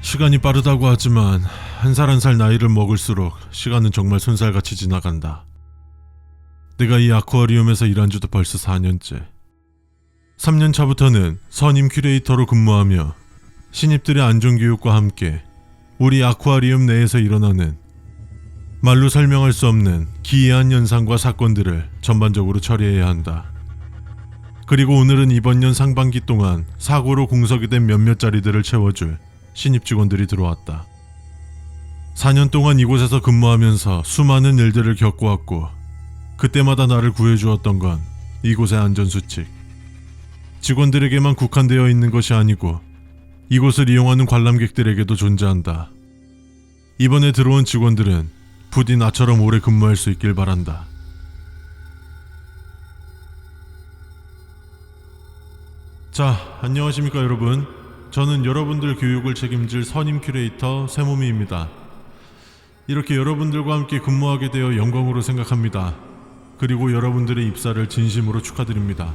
시간이 빠르다고 하지만 한 살 한 살 나이를 먹을수록 시간은 정말 손살같이 지나간다. 내가 이 아쿠아리움에서 일한 지도 벌써 4년째. 3년 차부터는 선임 큐레이터로 근무하며 신입들의 안전교육과 함께 우리 아쿠아리움 내에서 일어나는 말로 설명할 수 없는 기이한 현상과 사건들을 전반적으로 처리해야 한다. 그리고 오늘은 이번 년 상반기 동안 사고로 공석이 된 몇몇 자리들을 채워줄 신입 직원들이 들어왔다. 4년 동안 이곳에서 근무하면서 수많은 일들을 겪어왔고 그때마다 나를 구해주었던 건 이곳의 안전수칙. 직원들에게만 국한되어 있는 것이 아니고 이곳을 이용하는 관람객들에게도 존재한다. 이번에 들어온 직원들은 부디 나처럼 오래 근무할 수 있길 바란다. 자, 안녕하십니까 여러분. 저는 여러분들 교육을 책임질 선임 큐레이터 세모미입니다. 이렇게 여러분들과 함께 근무하게 되어 영광으로 생각합니다. 그리고 여러분들의 입사를 진심으로 축하드립니다.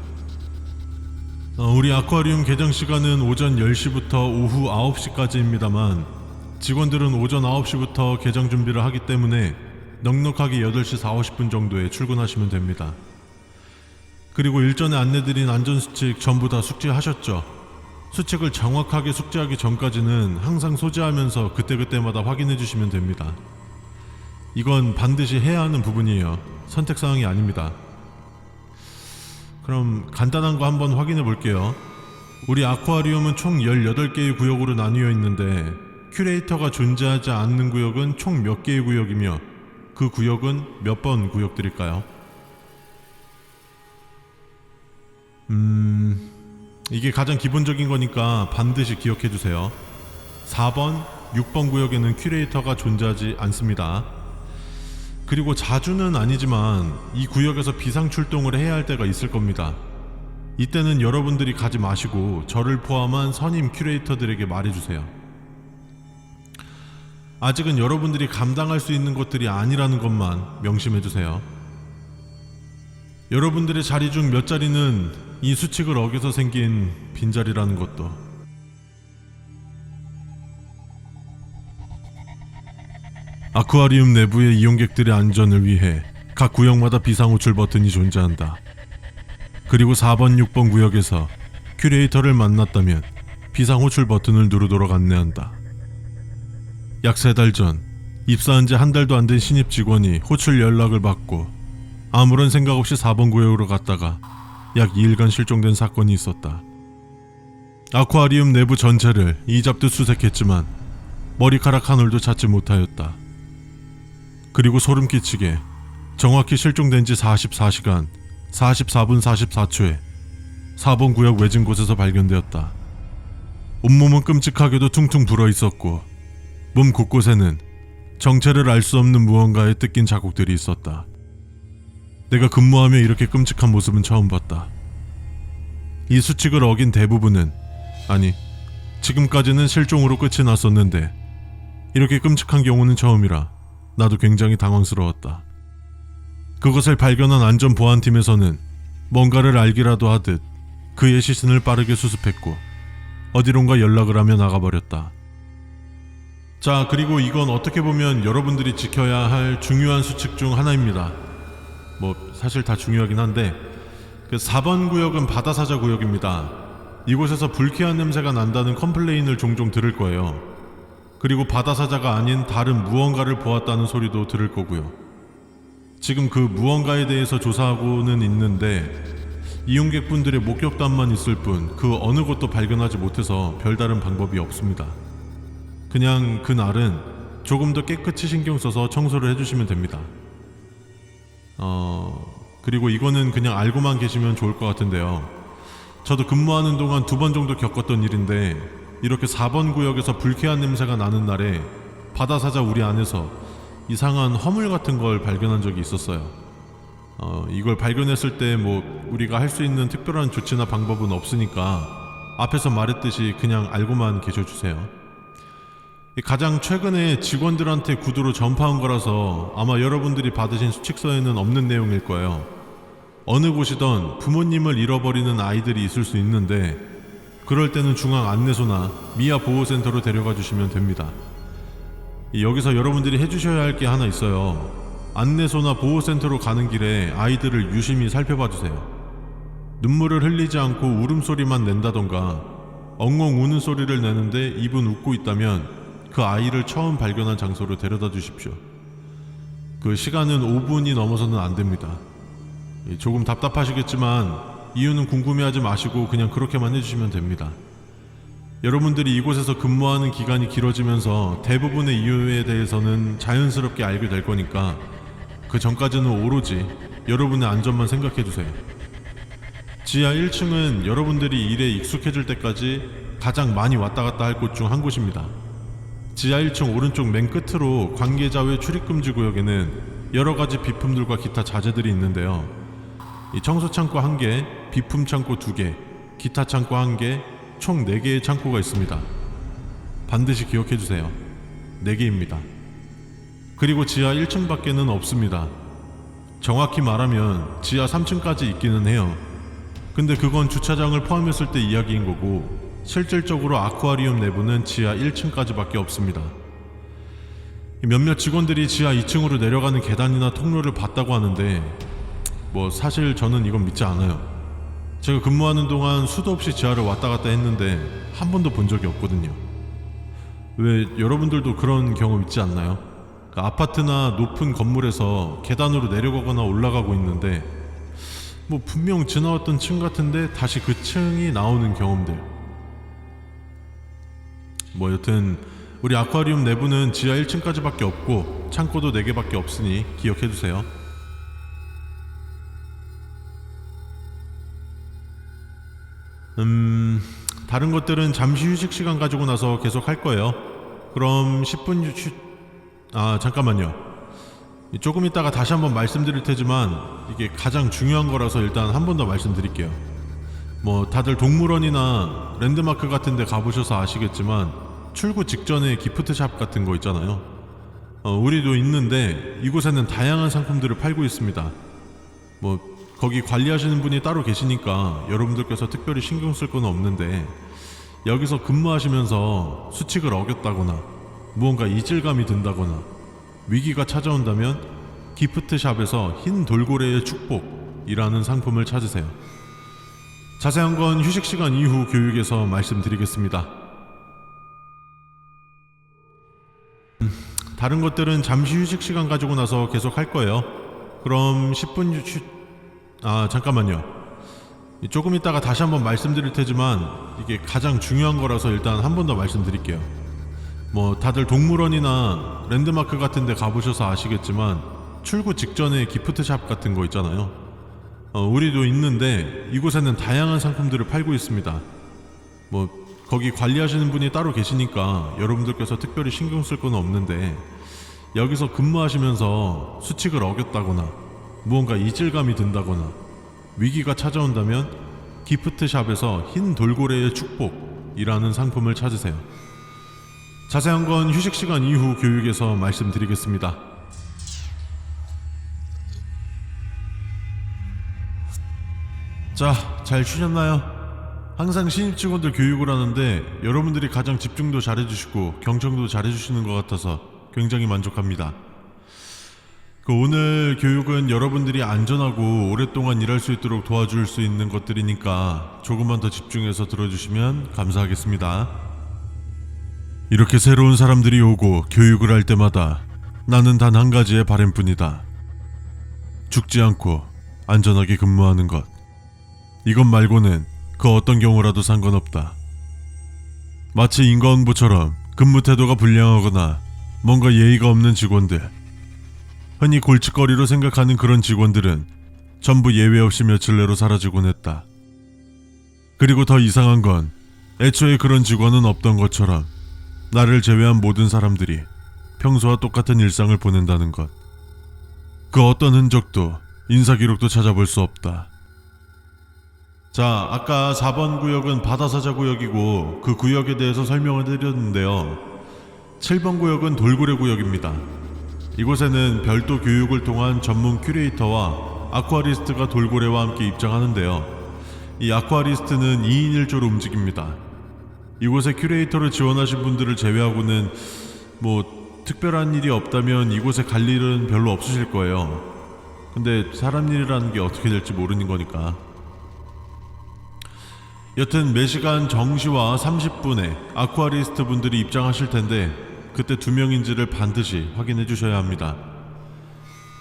우리 아쿠아리움 개장 시간은 오전 10시부터 오후 9시까지입니다만 직원들은 오전 9시부터 개장 준비를 하기 때문에 넉넉하게 8시 40분 정도에 출근하시면 됩니다. 그리고 일전에 안내드린 안전수칙 전부 다 숙지하셨죠? 수칙을 정확하게 숙지하기 전까지는 항상 소지하면서 그때그때마다 확인해 주시면 됩니다. 이건 반드시 해야 하는 부분이에요. 선택사항이 아닙니다. 그럼 간단한 거 한번 확인해 볼게요. 우리 아쿠아리움은 총 18개의 구역으로 나뉘어 있는데 큐레이터가 존재하지 않는 구역은 총 몇 개의 구역이며 그 구역은 몇 번 구역들일까요? 이게 가장 기본적인 거니까 반드시 기억해 주세요. 4번, 6번 구역에는 큐레이터가 존재하지 않습니다. 그리고 자주는 아니지만 이 구역에서 비상 출동을 해야 할 때가 있을 겁니다. 이때는 여러분들이 가지 마시고 저를 포함한 선임 큐레이터들에게 말해주세요. 아직은 여러분들이 감당할 수 있는 것들이 아니라는 것만 명심해주세요. 여러분들의 자리 중 몇 자리는 이 수칙을 어겨서 생긴 빈자리라는 것도. 아쿠아리움 내부의 이용객들의 안전을 위해 각 구역마다 비상호출 버튼이 존재한다. 그리고 4번, 6번 구역에서 큐레이터를 만났다면 비상호출 버튼을 누르도록 안내한다. 약 3달 전 입사한 지 한 달도 안 된 신입 직원이 호출 연락을 받고 아무런 생각 없이 4번 구역으로 갔다가 약 2일간 실종된 사건이 있었다. 아쿠아리움 내부 전체를 이잡듯 수색했지만 머리카락 한 올도 찾지 못하였다. 그리고 소름 끼치게 정확히 실종된 지 44시간 44분 44초에 4번 구역 외진 곳에서 발견되었다. 온몸은 끔찍하게도 퉁퉁 불어 있었고 몸 곳곳에는 정체를 알 수 없는 무언가에 뜯긴 자국들이 있었다. 내가 근무하며 이렇게 끔찍한 모습은 처음 봤다. 이 수칙을 어긴 대부분은, 아니, 지금까지는 실종으로 끝이 났었는데 이렇게 끔찍한 경우는 처음이라 나도 굉장히 당황스러웠다. 그것을 발견한 안전보안팀에서는 뭔가를 알기라도 하듯 그의 시신을 빠르게 수습했고 어디론가 연락을 하며 나가버렸다. 자, 그리고 이건 어떻게 보면 여러분들이 지켜야 할 중요한 수칙 중 하나입니다. 사실 다 중요하긴 한데 그 4번 구역은 바다사자 구역입니다. 이곳에서 불쾌한 냄새가 난다는 컴플레인을 종종 들을 거예요. 그리고 바다사자가 아닌 다른 무언가를 보았다는 소리도 들을 거고요. 지금 그 무언가에 대해서 조사하고는 있는데 이용객분들의 목격담만 있을 뿐 그 어느 곳도 발견하지 못해서 별다른 방법이 없습니다. 그냥 그날은 조금 더 깨끗이 신경 써서 청소를 해주시면 됩니다. 그리고 이거는 그냥 알고만 계시면 좋을 것 같은데요. 저도 근무하는 동안 2번 정도 겪었던 일인데 이렇게 4번 구역에서 불쾌한 냄새가 나는 날에 바다사자 우리 안에서 이상한 허물 같은 걸 발견한 적이 있었어요. 이걸 발견했을 때 우리가 할 수 있는 특별한 조치나 방법은 없으니까 앞에서 말했듯이 그냥 알고만 계셔주세요. 가장 최근에 직원들한테 구두로 전파한 거라서 아마 여러분들이 받으신 수칙서에는 없는 내용일 거예요. 어느 곳이든 부모님을 잃어버리는 아이들이 있을 수 있는데 그럴 때는 중앙 안내소나 미아 보호센터로 데려가 주시면 됩니다. 여기서 여러분들이 해주셔야 할 게 하나 있어요. 안내소나 보호센터로 가는 길에 아이들을 유심히 살펴봐 주세요. 눈물을 흘리지 않고 울음소리만 낸다던가 엉엉 우는 소리를 내는데 입은 웃고 있다면 그 아이를 처음 발견한 장소로 데려다 주십시오. 그 시간은 5분이 넘어서는 안 됩니다. 조금 답답하시겠지만 이유는 궁금해하지 마시고 그냥 그렇게만 해주시면 됩니다. 여러분들이 이곳에서 근무하는 기간이 길어지면서 대부분의 이유에 대해서는 자연스럽게 알게 될 거니까 그 전까지는 오로지 여러분의 안전만 생각해주세요. 지하 1층은 여러분들이 일에 익숙해질 때까지 가장 많이 왔다 갔다 할 곳 중 한 곳입니다. 지하 1층 오른쪽 맨 끝으로 관계자 외 출입금지 구역에는 여러가지 비품들과 기타 자재들이 있는데요. 이 청소창고 1개, 비품창고 2개, 기타 창고 1개, 총 4개의 창고가 있습니다. 반드시 기억해주세요. 4개입니다. 그리고 지하 1층 밖에는 없습니다. 정확히 말하면 지하 3층까지 있기는 해요. 근데 그건 주차장을 포함했을 때 이야기인 거고 실질적으로 아쿠아리움 내부는 지하 1층까지 밖에 없습니다. 몇몇 직원들이 지하 2층으로 내려가는 계단이나 통로를 봤다고 하는데 사실 저는 이건 믿지 않아요. 제가 근무하는 동안 수도 없이 지하를 왔다 갔다 했는데 한 번도 본 적이 없거든요. 왜 여러분들도 그런 경험 있지 않나요? 아파트나 높은 건물에서 계단으로 내려가거나 올라가고 있는데 분명 지나왔던 층 같은데 다시 그 층이 나오는 경험들. 여튼 우리 아쿠아리움 내부는 지하 1층까지 밖에 없고 창고도 4개밖에 없으니 기억해주세요. 다른 것들은 잠시 휴식 시간 가지고 나서 계속 할 거예요. 그럼 10분 잠깐만요. 조금 있다가 다시 한번 말씀드릴 테지만 이게 가장 중요한 거라서 일단 한 번 더 말씀드릴게요. 다들 동물원이나 랜드마크 같은 데 가보셔서 아시겠지만 출구 직전에 기프트샵 같은 거 있잖아요. 우리도 있는데 이곳에는 다양한 상품들을 팔고 있습니다. 거기 관리하시는 분이 따로 계시니까 여러분들께서 특별히 신경 쓸 건 없는데 여기서 근무하시면서 수칙을 어겼다거나 무언가 이질감이 든다거나 위기가 찾아온다면 기프트샵에서 흰 돌고래의 축복이라는 상품을 찾으세요. 자세한 건 휴식 시간 이후 교육에서 말씀드리겠습니다. 다른 것들은 잠시 휴식 시간 가지고 나서 계속 할 거예요. 그럼 10분 잠깐만요. 조금 있다가 다시 한번 말씀드릴 테지만 이게 가장 중요한 거라서 일단 한 번 더 말씀드릴게요. 다들 동물원이나 랜드마크 같은 데 가보셔서 아시겠지만 출구 직전에 기프트샵 같은 거 있잖아요. 우리도 있는데 이곳에는 다양한 상품들을 팔고 있습니다. 거기 관리하시는 분이 따로 계시니까 여러분들께서 특별히 신경 쓸 건 없는데 여기서 근무하시면서 수칙을 어겼다거나 무언가 이질감이 든다거나 위기가 찾아온다면 기프트샵에서 흰 돌고래의 축복이라는 상품을 찾으세요. 자세한 건 휴식 시간 이후 교육에서 말씀드리겠습니다. 자, 잘 쉬셨나요? 항상 신입 직원들 교육을 하는데 여러분들이 가장 집중도 잘해주시고 경청도 잘해주시는 것 같아서 굉장히 만족합니다. 오늘 교육은 여러분들이 안전하고 오랫동안 일할 수 있도록 도와줄 수 있는 것들이니까 조금만 더 집중해서 들어주시면 감사하겠습니다. 이렇게 새로운 사람들이 오고 교육을 할 때마다 나는 단 한 가지의 바람뿐이다. 죽지 않고 안전하게 근무하는 것. 이것 말고는 그 어떤 경우라도 상관없다. 마치 인과응보처럼 근무 태도가 불량하거나 뭔가 예의가 없는 직원들, 흔히 골칫거리로 생각하는 그런 직원들은 전부 예외 없이 며칠 내로 사라지곤 했다. 그리고 더 이상한 건 애초에 그런 직원은 없던 것처럼 나를 제외한 모든 사람들이 평소와 똑같은 일상을 보낸다는 것. 그 어떤 흔적도 인사기록도 찾아볼 수 없다. 자, 아까 4번 구역은 바다사자 구역이고 그 구역에 대해서 설명을 드렸는데요. 7번 구역은 돌고래 구역입니다. 이곳에는 별도 교육을 통한 전문 큐레이터와 아쿠아리스트가 돌고래와 함께 입장하는데요. 이 아쿠아리스트는 2인 1조로 움직입니다. 이곳에 큐레이터를 지원하신 분들을 제외하고는 뭐 특별한 일이 없다면 이곳에 갈 일은 별로 없으실 거예요. 근데 사람 일이라는 게 어떻게 될지 모르는 거니까. 여튼 매시간 정시와 30분에 아쿠아리스트 분들이 입장하실 텐데 그때 2명인지를 반드시 확인해 주셔야 합니다.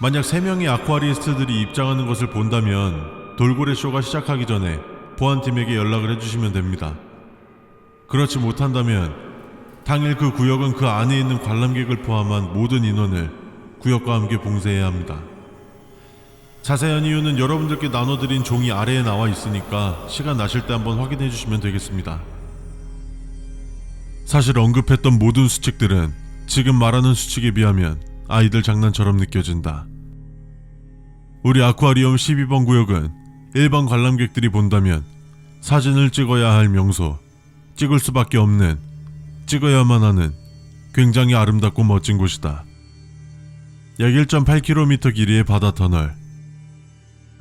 만약 3명의 아쿠아리스트들이 입장하는 것을 본다면 돌고래 쇼가 시작하기 전에 보안팀에게 연락을 해주시면 됩니다. 그렇지 못한다면 당일 그 구역은 그 안에 있는 관람객을 포함한 모든 인원을 구역과 함께 봉쇄해야 합니다. 자세한 이유는 여러분들께 나눠드린 종이 아래에 나와 있으니까 시간 나실 때 한번 확인해 주시면 되겠습니다. 사실 언급했던 모든 수칙들은 지금 말하는 수칙에 비하면 아이들 장난처럼 느껴진다. 우리 아쿠아리움 12번 구역은 일반 관람객들이 본다면 사진을 찍어야 할 명소, 찍을 수밖에 없는, 찍어야만 하는 굉장히 아름답고 멋진 곳이다. 약 1.8km 길이의 바다 터널.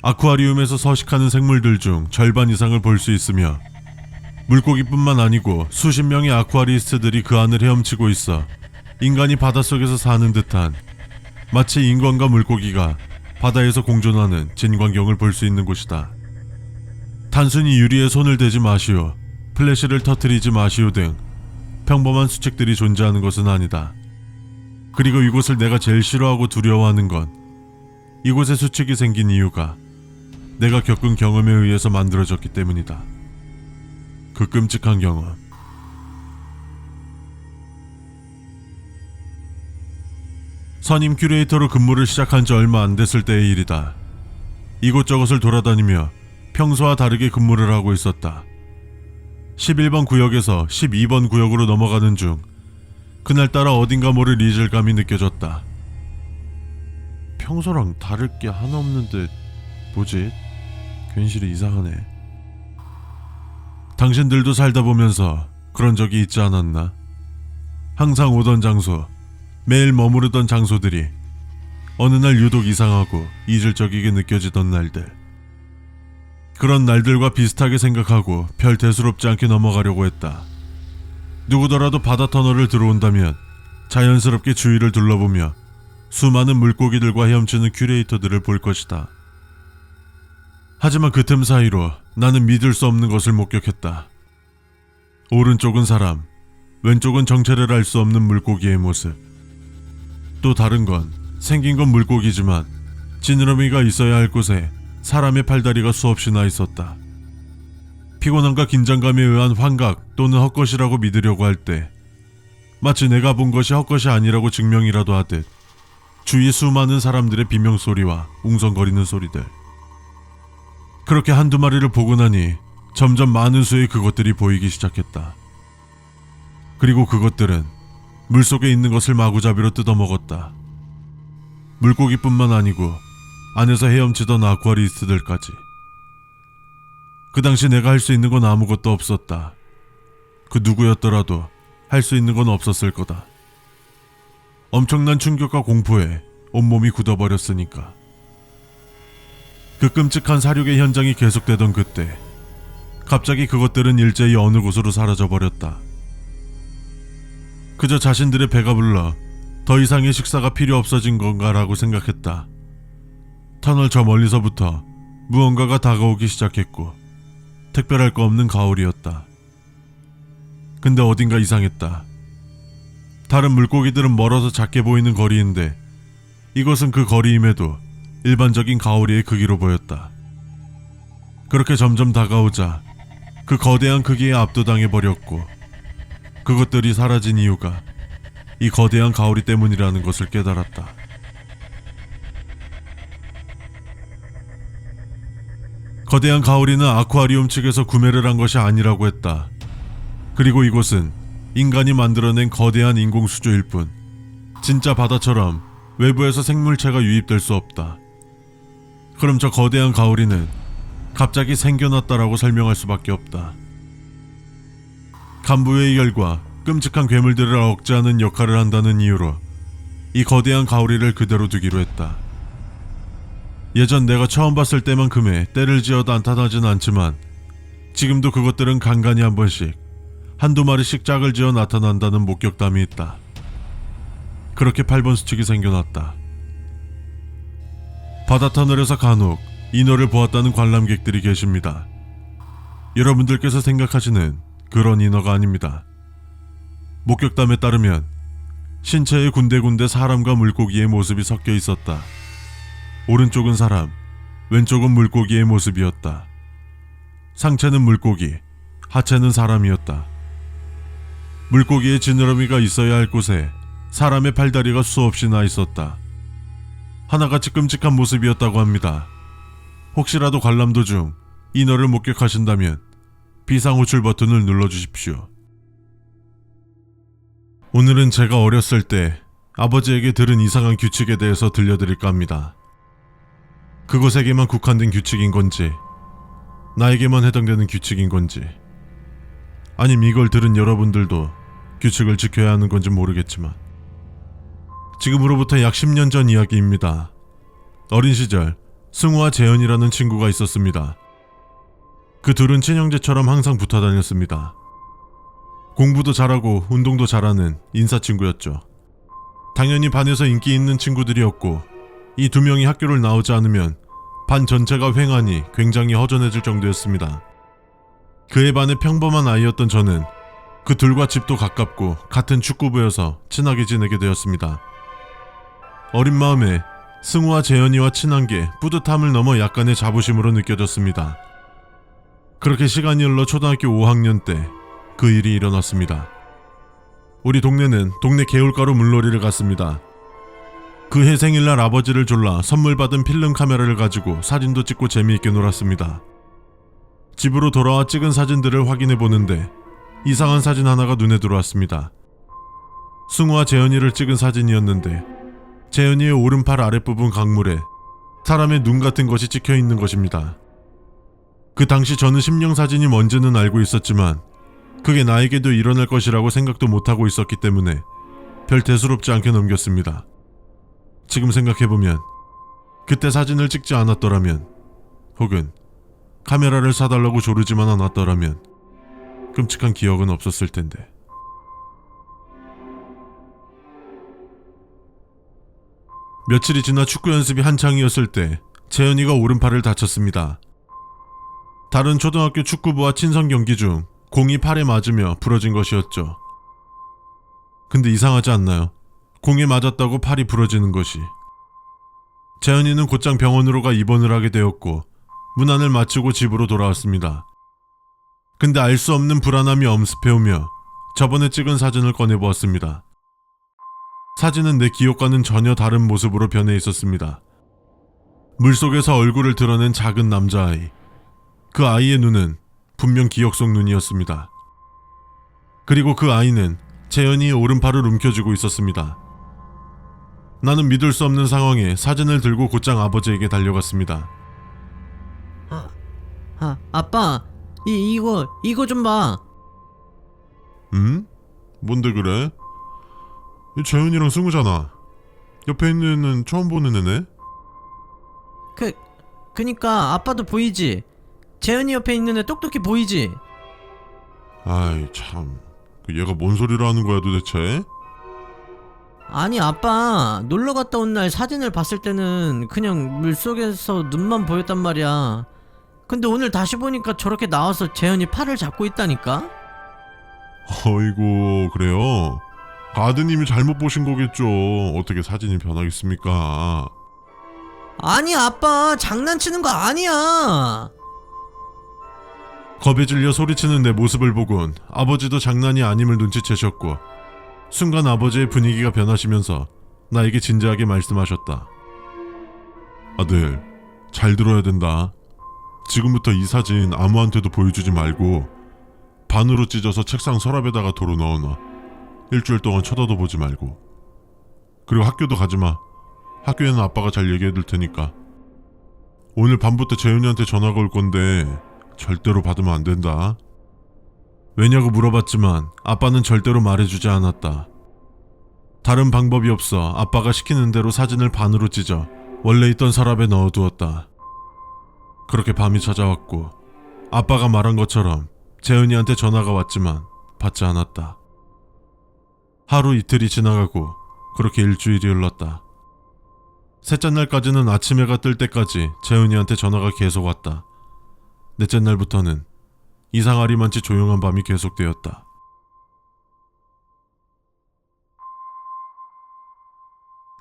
아쿠아리움에서 서식하는 생물들 중 절반 이상을 볼 수 있으며 물고기뿐만 아니고 수십 명의 아쿠아리스트들이 그 안을 헤엄치고 있어 인간이 바닷속에서 사는 듯한, 마치 인간과 물고기가 바다에서 공존하는 진광경을 볼 수 있는 곳이다. 단순히 유리에 손을 대지 마시오, 플래시를 터뜨리지 마시오 등 평범한 수칙들이 존재하는 것은 아니다. 그리고 이곳을 내가 제일 싫어하고 두려워하는 건 이곳에 수칙이 생긴 이유가 내가 겪은 경험에 의해서 만들어졌기 때문이다. 그 끔찍한 경험. 선임 큐레이터로 근무를 시작한 지 얼마 안 됐을 때의 일이다. 이곳저곳을 돌아다니며 평소와 다르게 근무를 하고 있었다. 11번 구역에서 12번 구역으로 넘어가는 중 그날따라 어딘가 모를 이질감이 느껴졌다. 평소랑 다를 게 하나 없는데 뭐지? 괜시리 이상하네. 당신들도 살다 보면서 그런 적이 있지 않았나? 항상 오던 장소, 매일 머무르던 장소들이 어느 날 유독 이상하고 이질적이게 느껴지던 날들. 그런 날들과 비슷하게 생각하고 별 대수롭지 않게 넘어가려고 했다. 누구더라도 바다 터널을 들어온다면 자연스럽게 주위를 둘러보며 수많은 물고기들과 헤엄치는 큐레이터들을 볼 것이다. 하지만 그 틈 사이로 나는 믿을 수 없는 것을 목격했다. 오른쪽은 사람, 왼쪽은 정체를 알 수 없는 물고기의 모습. 또 다른 건 생긴 건 물고기지만 지느러미가 있어야 할 곳에 사람의 팔다리가 수없이 나 있었다. 피곤함과 긴장감에 의한 환각 또는 헛것이라고 믿으려고 할 때 마치 내가 본 것이 헛것이 아니라고 증명이라도 하듯 주위 수많은 사람들의 비명소리와 웅성거리는 소리들. 그렇게 한두 마리를 보고 나니 점점 많은 수의 그것들이 보이기 시작했다. 그리고 그것들은 물속에 있는 것을 마구잡이로 뜯어먹었다. 물고기뿐만 아니고 안에서 헤엄치던 아쿠아리스트들까지. 그 당시 내가 할 수 있는 건 아무것도 없었다. 그 누구였더라도 할 수 있는 건 없었을 거다. 엄청난 충격과 공포에 온몸이 굳어버렸으니까. 그 끔찍한 사륙의 현장이 계속되던 그때 갑자기 그것들은 일제히 어느 곳으로 사라져버렸다. 그저 자신들의 배가 불러 더 이상의 식사가 필요 없어진 건가라고 생각했다. 터널 저 멀리서부터 무언가가 다가오기 시작했고 특별할 거 없는 가을이었다. 근데 어딘가 이상했다. 다른 물고기들은 멀어서 작게 보이는 거리인데 이것은 그 거리임에도 일반적인 가오리의 크기로 보였다. 그렇게 점점 다가오자 그 거대한 크기에 압도당해버렸고 그것들이 사라진 이유가 이 거대한 가오리 때문이라는 것을 깨달았다. 거대한 가오리는 아쿠아리움 측에서 구매를 한 것이 아니라고 했다. 그리고 이곳은 인간이 만들어낸 거대한 인공수조일 뿐 진짜 바다처럼 외부에서 생물체가 유입될 수 없다. 그럼 저 거대한 가오리는 갑자기 생겨났다라고 설명할 수밖에 없다. 간부의 결과 끔찍한 괴물들을 억제하는 역할을 한다는 이유로 이 거대한 가오리를 그대로 두기로 했다. 예전 내가 처음 봤을 때만큼의 때를 지어 나타나진 않지만 지금도 그것들은 간간히 한 번씩 한두 마리씩 짝을 지어 나타난다는 목격담이 있다. 그렇게 8번 수칙이 생겨났다. 바다터널에서 간혹 인어를 보았다는 관람객들이 계십니다. 여러분들께서 생각하시는 그런 인어가 아닙니다. 목격담에 따르면 신체에 군데군데 사람과 물고기의 모습이 섞여 있었다. 오른쪽은 사람, 왼쪽은 물고기의 모습이었다. 상체는 물고기, 하체는 사람이었다. 물고기의 지느러미가 있어야 할 곳에 사람의 팔다리가 수없이 나 있었다. 하나같이 끔찍한 모습이었다고 합니다. 혹시라도 관람 도중 인어를 목격하신다면 비상호출 버튼을 눌러주십시오. 오늘은 제가 어렸을 때 아버지에게 들은 이상한 규칙에 대해서 들려드릴까 합니다. 그곳에게만 국한된 규칙인 건지, 나에게만 해당되는 규칙인 건지, 아님 이걸 들은 여러분들도 규칙을 지켜야 하는 건지 모르겠지만, 지금으로부터 약 10년 전 이야기입니다. 어린 시절 승우와 재현이라는 친구가 있었습니다. 그 둘은 친형제처럼 항상 붙어 다녔습니다. 공부도 잘하고 운동도 잘하는 인사친구였죠. 당연히 반에서 인기 있는 친구들이었고, 이 두 명이 학교를 나오지 않으면 반 전체가 횡하니 굉장히 허전해질 정도였습니다. 그의 반의 평범한 아이였던 저는 그 둘과 집도 가깝고 같은 축구부여서 친하게 지내게 되었습니다. 어린 마음에 승우와 재현이와 친한 게 뿌듯함을 넘어 약간의 자부심으로 느껴졌습니다. 그렇게 시간이 흘러 초등학교 5학년 때 그 일이 일어났습니다. 우리 동네는 동네 개울가로 물놀이를 갔습니다. 그 해 생일날 아버지를 졸라 선물 받은 필름 카메라를 가지고 사진도 찍고 재미있게 놀았습니다. 집으로 돌아와 찍은 사진들을 확인해 보는데 이상한 사진 하나가 눈에 들어왔습니다. 승우와 재현이를 찍은 사진이었는데 재현이의 오른팔 아랫부분 강물에 사람의 눈 같은 것이 찍혀 있는 것입니다. 그 당시 저는 심령 사진이 뭔지는 알고 있었지만 그게 나에게도 일어날 것이라고 생각도 못하고 있었기 때문에 별 대수롭지 않게 넘겼습니다. 지금 생각해보면 그때 사진을 찍지 않았더라면, 혹은 카메라를 사달라고 조르지만 않았더라면 끔찍한 기억은 없었을 텐데. 며칠이 지나 축구 연습이 한창이었을 때 재현이가 오른팔을 다쳤습니다. 다른 초등학교 축구부와 친선 경기 중 공이 팔에 맞으며 부러진 것이었죠. 근데 이상하지 않나요? 공에 맞았다고 팔이 부러지는 것이. 재현이는 곧장 병원으로 가 입원을 하게 되었고 문안을 마치고 집으로 돌아왔습니다. 근데 알 수 없는 불안함이 엄습해오며 저번에 찍은 사진을 꺼내보았습니다. 사진은 내 기억과는 전혀 다른 모습으로 변해 있었습니다. 물속에서 얼굴을 드러낸 작은 남자아이. 그 아이의 눈은 분명 기억 속 눈이었습니다. 그리고 그 아이는 재현이의 오른팔을 움켜쥐고 있었습니다. 나는 믿을 수 없는 상황에 사진을 들고 곧장 아버지에게 달려갔습니다. 아빠, 이거 좀 봐. 뭔데 그래? 이 재현이랑 승우잖아. 옆에 있는 애는 처음 보는 애네? 그니까 아빠도 보이지? 재현이 옆에 있는 애 똑똑히 보이지? 아이 참, 얘가 뭔 소리를 하는 거야 도대체? 아니 아빠, 놀러 갔다 온 날 사진을 봤을 때는 그냥 물속에서 눈만 보였단 말이야. 근데 오늘 다시 보니까 저렇게 나와서 재현이 팔을 잡고 있다니까? 어이구, 그래요? 아드님이 잘못 보신 거겠죠. 어떻게 사진이 변하겠습니까? 아니 아빠, 장난치는 거 아니야. 겁에 질려 소리치는 내 모습을 보곤 아버지도 장난이 아님을 눈치채셨고, 순간 아버지의 분위기가 변하시면서 나에게 진지하게 말씀하셨다. 아들, 잘 들어야 된다. 지금부터 이 사진 아무한테도 보여주지 말고 반으로 찢어서 책상 서랍에다가 도로 넣어놔. 일주일 동안 쳐다도 보지 말고. 그리고 학교도 가지마. 학교에는 아빠가 잘 얘기해둘 테니까. 오늘 밤부터 재윤이한테 전화가 올 건데 절대로 받으면 안 된다. 왜냐고 물어봤지만 아빠는 절대로 말해주지 않았다. 다른 방법이 없어 아빠가 시키는 대로 사진을 반으로 찢어 원래 있던 서랍에 넣어두었다. 그렇게 밤이 찾아왔고 아빠가 말한 것처럼 재은이한테 전화가 왔지만 받지 않았다. 하루 이틀이 지나가고 그렇게 일주일이 흘렀다. 셋째 날까지는 아침 해가 뜰 때까지 재은이한테 전화가 계속 왔다. 넷째 날부터는 이상하리만치 조용한 밤이 계속되었다.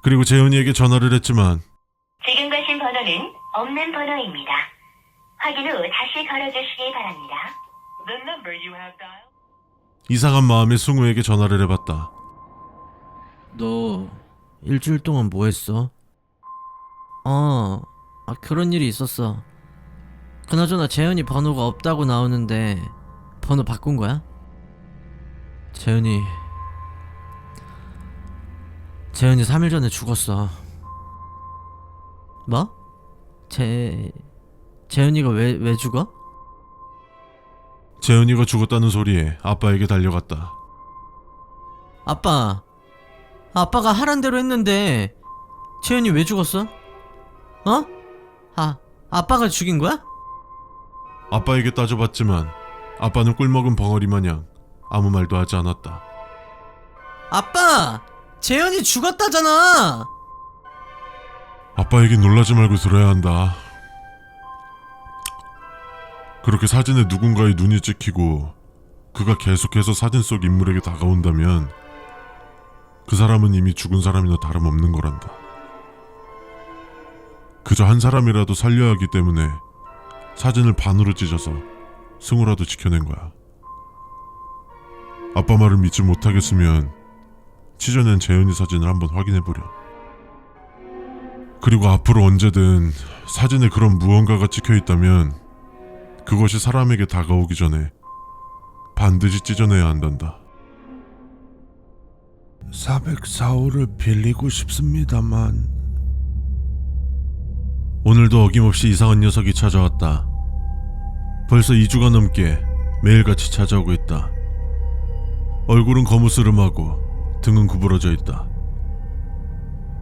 그리고 재은이에게 전화를 했지만 지금 가신 번호는 없는 번호입니다. 확인 후 다시 걸어주시기 바랍니다. The number you have dialed. 이상한 마음에 승우에게 전화를 해봤다. 너 일주일 동안 뭐 했어? 그런 일이 있었어. 그나저나 재현이 번호가 없다고 나오는데 번호 바꾼 거야? 재현이 3일 전에 죽었어. 뭐? 재현이가 왜 죽어? 재은이가 죽었다는 소리에 아빠에게 달려갔다. 아빠가 하란 대로 했는데 재현이 왜 죽었어? 아빠가 죽인 거야? 아빠에게 따져봤지만 아빠는 꿀먹은 벙어리 마냥 아무 말도 하지 않았다. 아빠! 재현이 죽었다잖아! 아빠에게 놀라지 말고 들어야 한다. 그렇게 사진에 누군가의 눈이 찍히고 그가 계속해서 사진 속 인물에게 다가온다면 그 사람은 이미 죽은 사람이나 다름없는 거란다. 그저 한 사람이라도 살려야 하기 때문에 사진을 반으로 찢어서 승우라도 지켜낸 거야. 아빠 말을 믿지 못하겠으면 찢어낸 재현이 사진을 한번 확인해보려. 그리고 앞으로 언제든 사진에 그런 무언가가 찍혀있다면 그것이 사람에게 다가오기 전에 반드시 찢어내야 한단다. 404호를 빌리고 싶습니다만. 오늘도 어김없이 이상한 녀석이 찾아왔다. 벌써 2주가 넘게 매일같이 찾아오고 있다. 얼굴은 거무스름하고 등은 구부러져 있다.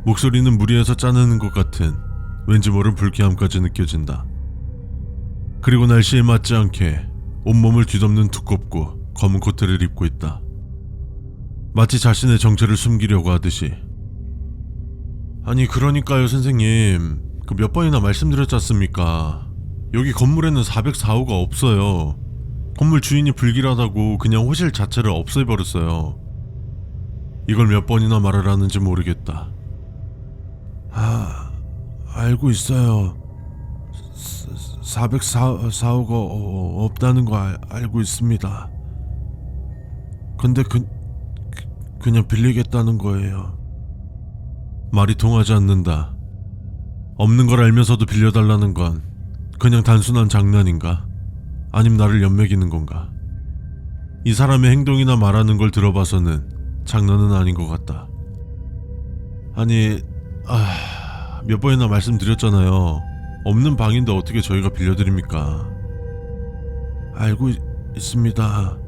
목소리는 무리해서 짜내는 것 같은 왠지 모를 불쾌함까지 느껴진다. 그리고 날씨에 맞지 않게 온몸을 뒤덮는 두껍고 검은 코트를 입고 있다. 마치 자신의 정체를 숨기려고 하듯이. 아니 그러니까요 선생님, 그 몇 번이나 말씀드렸지 않습니까? 여기 건물에는 404호가 없어요. 건물 주인이 불길하다고 그냥 호실 자체를 없애버렸어요. 이걸 몇 번이나 말을 하는지 모르겠다. 알고 있어요. 404호가 없다는 거 알고 있습니다. 근데 그냥 빌리겠다는 거예요. 말이 통하지 않는다. 없는 걸 알면서도 빌려달라는 건 그냥 단순한 장난인가? 아님 나를 연맥이는 건가? 이 사람의 행동이나 말하는 걸 들어봐서는 장난은 아닌 것 같다. 아니, 몇 번이나 말씀드렸잖아요. 없는 방인데 어떻게 저희가 빌려드립니까? 알고 있습니다.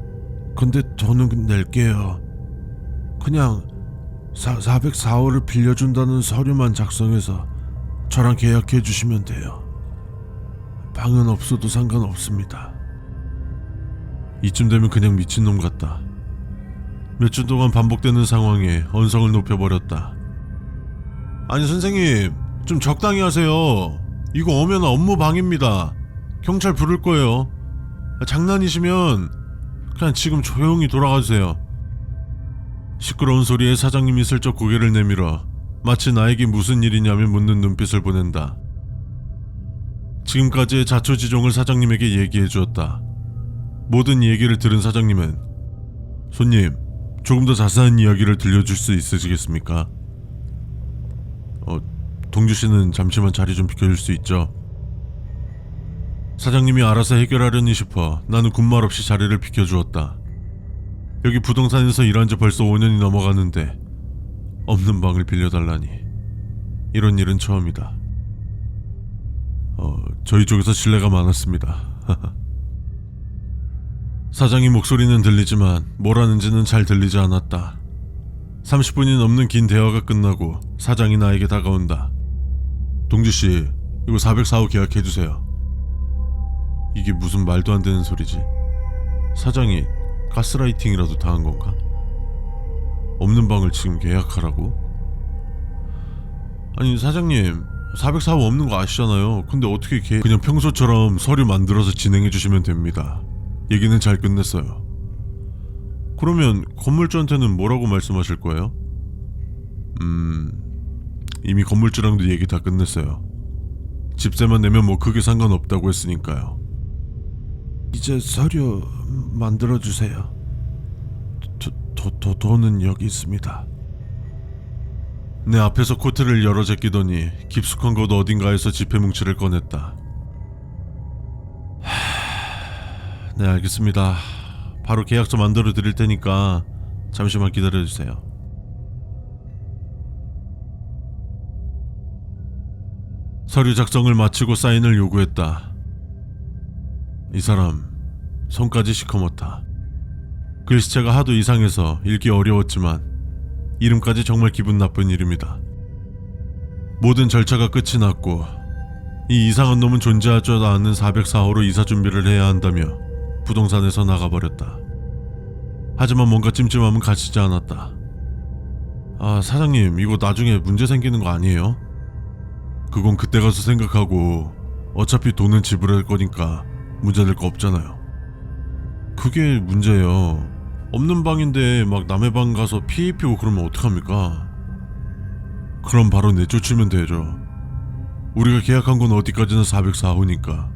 근데 돈은 낼게요. 그냥 404호를 빌려준다는 서류만 작성해서 저랑 계약해 주시면 돼요. 방은 없어도 상관없습니다. 이쯤 되면 그냥 미친놈 같다. 몇 주 동안 반복되는 상황에 언성을 높여버렸다. 아니 선생님, 좀 적당히 하세요. 이거 엄연한 업무 방해입니다. 경찰 부를 거예요. 장난이시면 그냥 지금 조용히 돌아가주세요. 시끄러운 소리에 사장님이 슬쩍 고개를 내밀어 마치 나에게 무슨 일이냐며 묻는 눈빛을 보낸다. 지금까지의 자초지종을 사장님에게 얘기해 주었다. 모든 얘기를 들은 사장님은 손님, 조금 더 자세한 이야기를 들려줄 수 있으시겠습니까? 동주씨는 잠시만 자리 좀 비켜줄 수 있죠? 사장님이 알아서 해결하려니 싶어 나는 군말 없이 자리를 비켜주었다. 여기 부동산에서 일한 지 벌써 5년이 넘어가는데 없는 방을 빌려달라니. 이런 일은 처음이다. 저희 쪽에서 신뢰가 많았습니다. 사장의 목소리는 들리지만 뭘 하는지는 잘 들리지 않았다. 30분이 넘는 긴 대화가 끝나고 사장이 나에게 다가온다. 동주씨, 이거 404호 계약해주세요. 이게 무슨 말도 안 되는 소리지? 사장이 가스라이팅이라도 당한 건가? 없는 방을 지금 계약하라고? 아니 사장님 404호 없는 거 아시잖아요. 근데 어떻게 그냥 평소처럼 서류 만들어서 진행해 주시면 됩니다. 얘기는 잘 끝냈어요. 그러면 건물주한테는 뭐라고 말씀하실 거예요? 이미 건물주랑도 얘기 다 끝냈어요. 집세만 내면 뭐 그게 상관없다고 했으니까요. 이제 서류 만들어주세요. 돈은 여기 있습니다. 내 앞에서 코트를 열어 제끼더니 깊숙한 곳 어딘가에서 지폐 뭉치를 꺼냈다. 네, 알겠습니다. 바로 계약서 만들어 드릴 테니까 잠시만 기다려주세요. 서류 작성을 마치고 사인을 요구했다. 이 사람 손까지 시커멓다. 글씨체가 하도 이상해서 읽기 어려웠지만 이름까지 정말 기분 나쁜 이름이다. 모든 절차가 끝이 났고 이 이상한 놈은 존재하지도 않는 404호로 이사 준비를 해야 한다며 부동산에서 나가버렸다. 하지만 뭔가 찜찜함은 가시지 않았다. 아 사장님 이거 나중에 문제 생기는 거 아니에요? 그건 그때 가서 생각하고 어차피 돈은 지불할 거니까 문제될 거 없잖아요. 그게 문제예요. 없는 방인데 막 남의 방 가서 피해 입히고 그러면 어떡합니까? 그럼 바로 내쫓으면 되죠. 우리가 계약한 건 어디까지나 404호니까.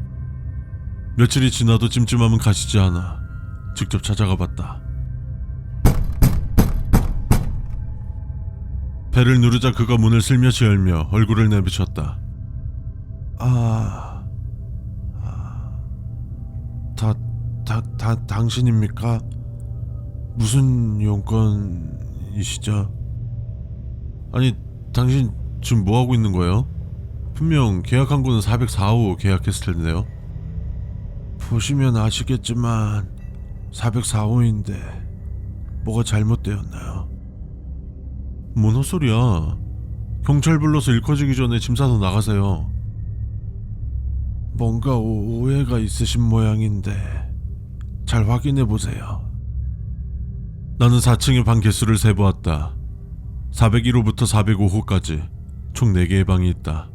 며칠이 지나도 찜찜함은 가시지 않아 직접 찾아가 봤다. 배를 누르자 그가 문을 슬며시 열며 얼굴을 내비쳤다. 당신입니까? 무슨 용건이시죠? 아니 당신 지금 뭐하고 있는 거예요? 분명 계약한 거는 404호 계약했을 텐데요. 보시면 아시겠지만 404호인데 뭐가 잘못되었나요? 뭔 헛소리야. 경찰 불러서 일 커지기 전에 짐 싸서 나가세요. 뭔가 오해가 있으신 모양인데 잘 확인해보세요. 나는 4층의 방 개수를 세보았다. 401호부터 405호까지 총 4개의 방이 있다.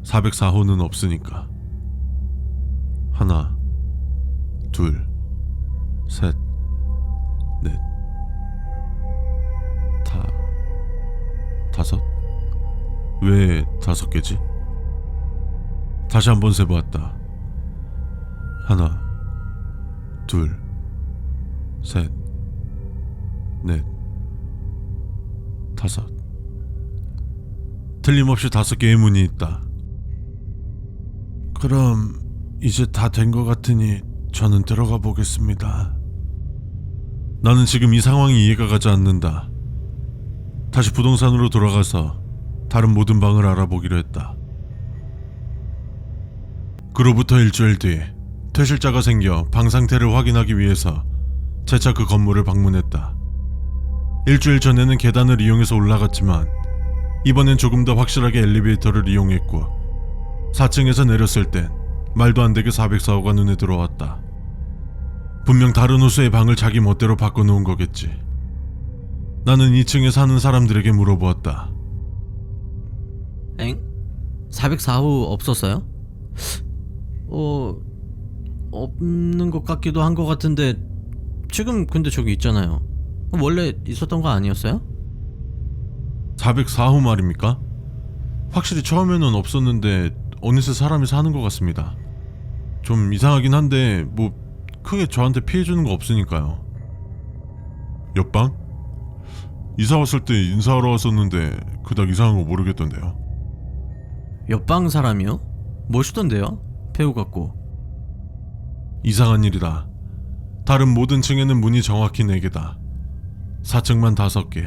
404호는 없으니까. 하나, 둘, 셋, 넷, 다섯? 왜 5개지? 다시 한번 세보았다. 하나, 둘, 셋, 넷, 다섯. 틀림없이 5개의 문이 있다. 그럼 이제 다 된 것 같으니 저는 들어가 보겠습니다. 나는 지금 이 상황이 이해가 가지 않는다. 다시 부동산으로 돌아가서 다른 모든 방을 알아보기로 했다. 그로부터 일주일 뒤 퇴실자가 생겨 방 상태를 확인하기 위해서 재차 그 건물을 방문했다. 일주일 전에는 계단을 이용해서 올라갔지만 이번엔 조금 더 확실하게 엘리베이터를 이용했고 4층에서 내렸을 땐 말도 안 되게 404호가 눈에 들어왔다. 분명 다른 호수의 방을 자기 멋대로 바꿔놓은 거겠지. 나는 2층에 사는 사람들에게 물어보았다. 엥? 404호 없었어요? 없는 것 같기도 한 것 같은데 지금 근데 저기 있잖아요. 원래 있었던 거 아니었어요? 404호 말입니까? 확실히 처음에는 없었는데 어느새 사람이 사는 것 같습니다. 좀 이상하긴 한데 뭐 크게 저한테 피해주는 거 없으니까요. 옆방? 이사 왔을 때 인사하러 왔었는데 그닥 이상한 거 모르겠던데요. 옆방 사람이요? 멋있던데요? 배우 같고. 이상한 일이다. 다른 모든 층에는 문이 정확히 4개다. 4층만 5개.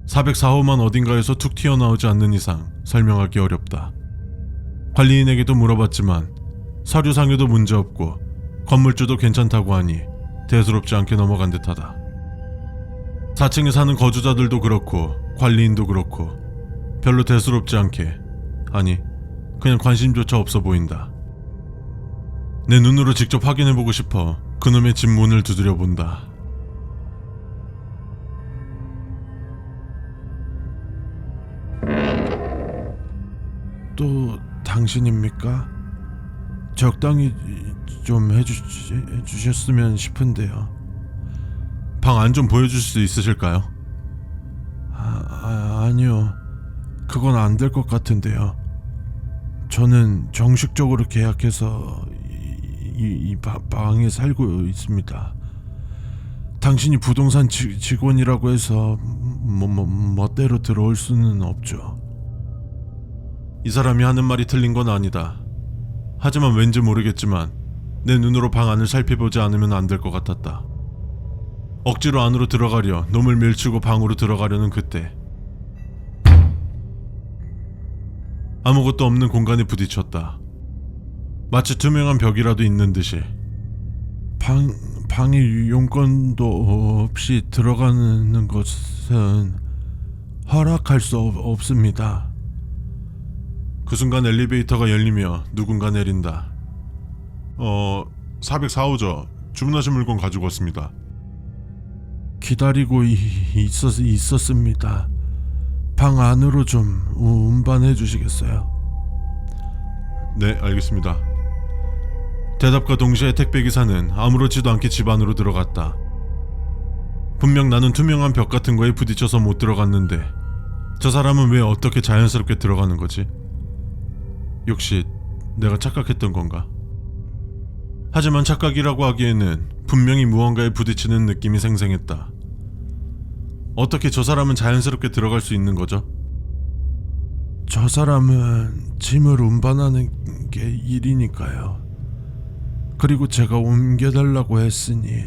404호만 어딘가에서 툭 튀어나오지 않는 이상 설명하기 어렵다. 관리인에게도 물어봤지만 서류상에도 문제없고 건물주도 괜찮다고 하니 대수롭지 않게 넘어간 듯하다. 4층에 사는 거주자들도 그렇고 관리인도 그렇고 별로 대수롭지 않게, 아니 그냥 관심조차 없어 보인다. 내 눈으로 직접 확인해보고 싶어 그놈의 집 문을 두드려 본다. 또 당신입니까? 적당히 좀 해주셨으면 싶은데요. 방 안 좀 보여줄 수 있으실까요? 아니요. 그건 안 될 것 같은데요. 저는 정식적으로 계약해서 이 방에 살고 있습니다. 당신이 부동산 직원이라고 해서 멋대로 들어올 수는 없죠. 이 사람이 하는 말이 틀린 건 아니다. 하지만 왠지 모르겠지만 내 눈으로 방 안을 살펴보지 않으면 안 될 것 같았다. 억지로 안으로 들어가려 놈을 밀치고 방으로 들어가려는 그때 아무것도 없는 공간에 부딪혔다. 마치 투명한 벽이라도 있는 듯이. 방에 용건도 없이 들어가는 것은 허락할 수 없습니다. 그 순간 엘리베이터가 열리며 누군가 내린다. 404호죠. 주문하신 물건 가지고 왔습니다. 기다리고 있었습니다. 방 안으로 좀 운반해 주시겠어요? 네, 알겠습니다. 대답과 동시에 택배기사는 아무렇지도 않게 집 안으로 들어갔다. 분명 나는 투명한 벽 같은 거에 부딪혀서 못 들어갔는데 저 사람은 왜 어떻게 자연스럽게 들어가는 거지? 역시 내가 착각했던 건가? 하지만 착각이라고 하기에는 분명히 무언가에 부딪히는 느낌이 생생했다. 어떻게 저 사람은 자연스럽게 들어갈 수 있는 거죠? 저 사람은 짐을 운반하는 게 일이니까요. 그리고 제가 옮겨달라고 했으니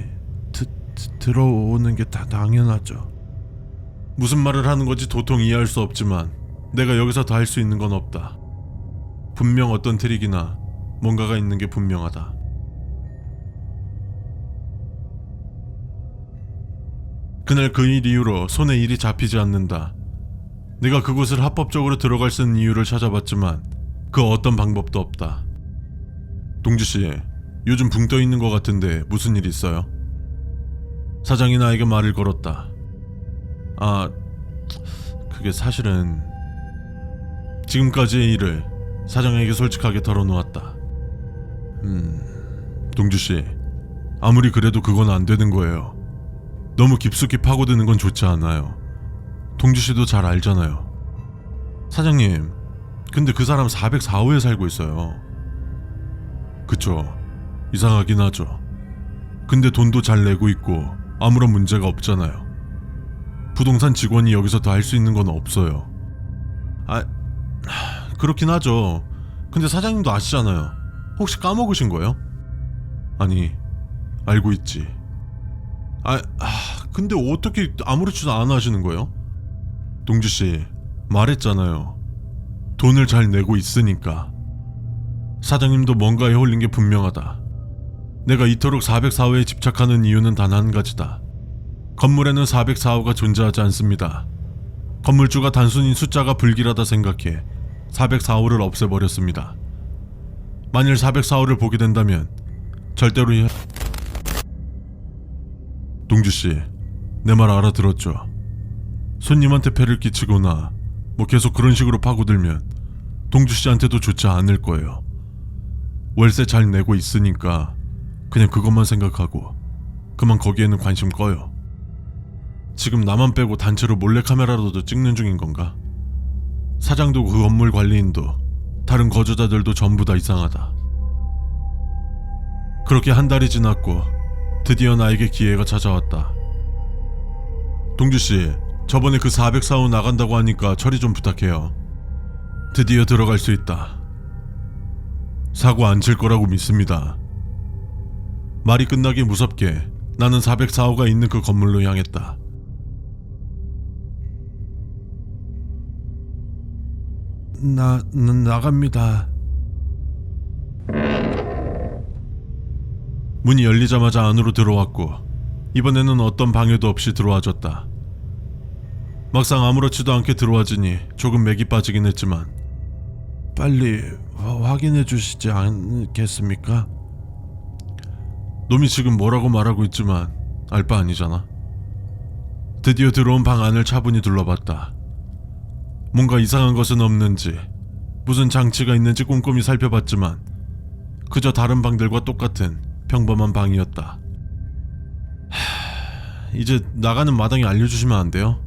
들어오는 게 다 당연하죠. 무슨 말을 하는 건지 도통 이해할 수 없지만 내가 여기서 더 할 수 있는 건 없다. 분명 어떤 트릭이나 뭔가가 있는 게 분명하다. 그날 그 일 이후로 손에 일이 잡히지 않는다. 내가 그곳을 합법적으로 들어갈 수 있는 이유를 찾아봤지만 그 어떤 방법도 없다. 동주씨, 요즘 붕 떠 있는 것 같은데 무슨 일 있어요? 사장이 나에게 말을 걸었다. 그게 사실은 지금까지의 일을 사장에게 솔직하게 털어놓았다. 동주씨, 아무리 그래도 그건 안 되는 거예요. 너무 깊숙이 파고드는 건 좋지 않아요. 동주씨도 잘 알잖아요. 사장님, 근데 그 사람 404호에 살고 있어요. 그쵸, 이상하긴 하죠. 근데 돈도 잘 내고 있고 아무런 문제가 없잖아요. 부동산 직원이 여기서 더 할 수 있는 건 없어요. 그렇긴 하죠. 근데 사장님도 아시잖아요. 혹시 까먹으신 거예요? 아니, 알고 있지. 근데 어떻게 아무렇지도 않아 하시는 거예요? 동주씨, 말했잖아요. 돈을 잘 내고 있으니까. 사장님도 뭔가에 홀린 게 분명하다. 내가 이토록 404호에 집착하는 이유는 단 한 가지다. 건물에는 404호가 존재하지 않습니다. 건물주가 단순히 숫자가 불길하다 생각해 404호를 없애버렸습니다. 만일 404호를 보게 된다면 절대로 동주씨, 내 말 알아들었죠? 손님한테 폐를 끼치거나 계속 그런 식으로 파고들면 동주씨한테도 좋지 않을 거예요. 월세 잘 내고 있으니까 그냥 그것만 생각하고 그만 거기에는 관심 꺼요. 지금 나만 빼고 단체로 몰래카메라로도 찍는 중인 건가? 사장도 그 건물 관리인도 다른 거주자들도 전부 다 이상하다. 그렇게 한 달이 지났고 드디어 나에게 기회가 찾아왔다. 동주씨, 저번에 그 404호 나간다고 하니까 처리 좀 부탁해요. 드디어 들어갈 수 있다. 사고 안 칠 거라고 믿습니다. 말이 끝나기 무섭게 나는 404호가 있는 그 건물로 향했다. 나갑니다. 문이 열리자마자 안으로 들어왔고 이번에는 어떤 방해도 없이 들어와줬다. 막상 아무렇지도 않게 들어와지니 조금 맥이 빠지긴 했지만 빨리 확인해 주시지 않겠습니까? 놈이 지금 뭐라고 말하고 있지만 알 바 아니잖아. 드디어 들어온 방 안을 차분히 둘러봤다. 뭔가 이상한 것은 없는지, 무슨 장치가 있는지 꼼꼼히 살펴봤지만 그저 다른 방들과 똑같은 평범한 방이었다. 이제 나가는 마당에 알려주시면 안 돼요?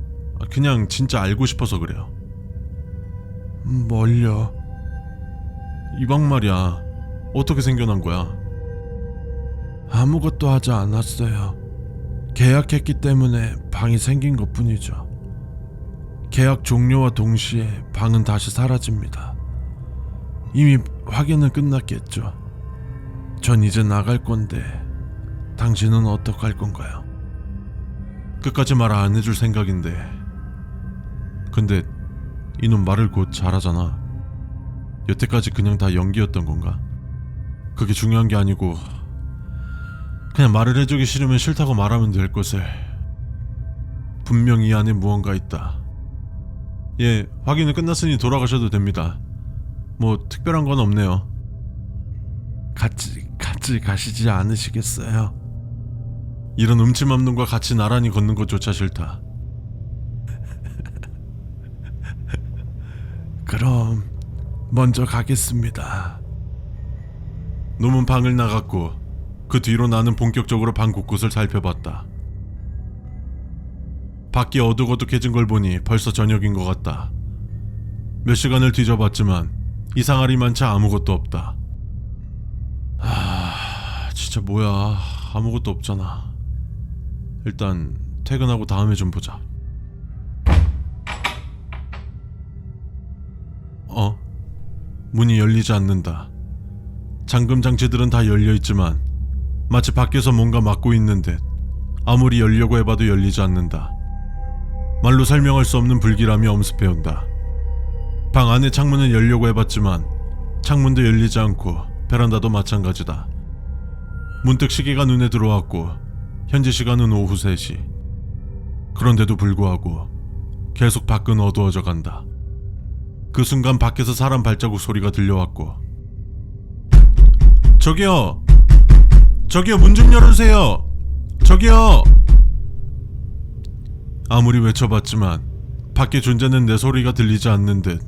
그냥 진짜 알고 싶어서 그래요. 뭘요? 이 방 말이야. 어떻게 생겨난 거야? 아무것도 하지 않았어요. 계약했기 때문에 방이 생긴 것 뿐이죠. 계약 종료와 동시에 방은 다시 사라집니다. 이미 확인은 끝났겠죠. 전 이제 나갈 건데 당신은 어떡할 건가요? 끝까지 말 안 해줄 생각인데, 근데 이놈 말을 곧 잘하잖아. 여태까지 그냥 다 연기였던 건가? 그게 중요한 게 아니고 그냥 말을 해주기 싫으면 싫다고 말하면 될 것을. 분명 이 안에 무언가 있다. 예, 확인은 끝났으니 돌아가셔도 됩니다. 뭐 특별한 건 없네요. 같이 가시지 않으시겠어요? 이런 음침한 놈과 같이 나란히 걷는 것조차 싫다. 그럼 먼저 가겠습니다. 놈은 방을 나갔고 그 뒤로 나는 본격적으로 방 곳곳을 살펴봤다. 밖이 어둑어둑해진 걸 보니 벌써 저녁인 것 같다. 몇 시간을 뒤져봤지만 이상하리만치 아무것도 없다. 진짜 뭐야, 아무것도 없잖아. 일단 퇴근하고 다음에 좀 보자. 문이 열리지 않는다. 잠금 장치들은 다 열려있지만 마치 밖에서 뭔가 막고 있는 듯 아무리 열려고 해봐도 열리지 않는다. 말로 설명할 수 없는 불길함이 엄습해온다. 방 안의 창문은 열려고 해봤지만 창문도 열리지 않고 베란다도 마찬가지다. 문득 시계가 눈에 들어왔고 현재 시간은 오후 3시. 그런데도 불구하고 계속 밖은 어두워져 간다. 그 순간 밖에서 사람 발자국 소리가 들려왔고, 저기요! 저기요, 문 좀 열어주세요! 저기요! 아무리 외쳐봤지만 밖의 존재는 내 소리가 들리지 않는 듯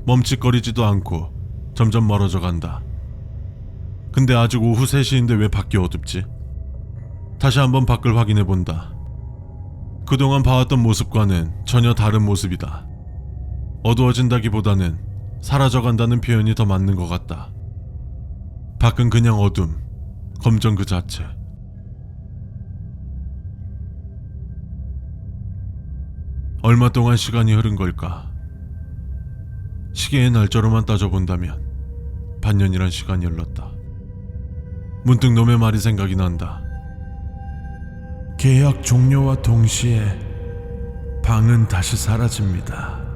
멈칫거리지도 않고 점점 멀어져 간다. 근데 아직 오후 3시인데 왜 밖이 어둡지? 다시 한번 밖을 확인해본다. 그동안 봐왔던 모습과는 전혀 다른 모습이다. 어두워진다기보다는 사라져간다는 표현이 더 맞는 것 같다. 밖은 그냥 어둠, 검정 그 자체. 얼마 동안 시간이 흐른 걸까? 시계의 날짜로만 따져본다면 반년이란 시간이 흘렀다. 문득 놈의 말이 생각이 난다. 계약 종료와 동시에 방은 다시 사라집니다.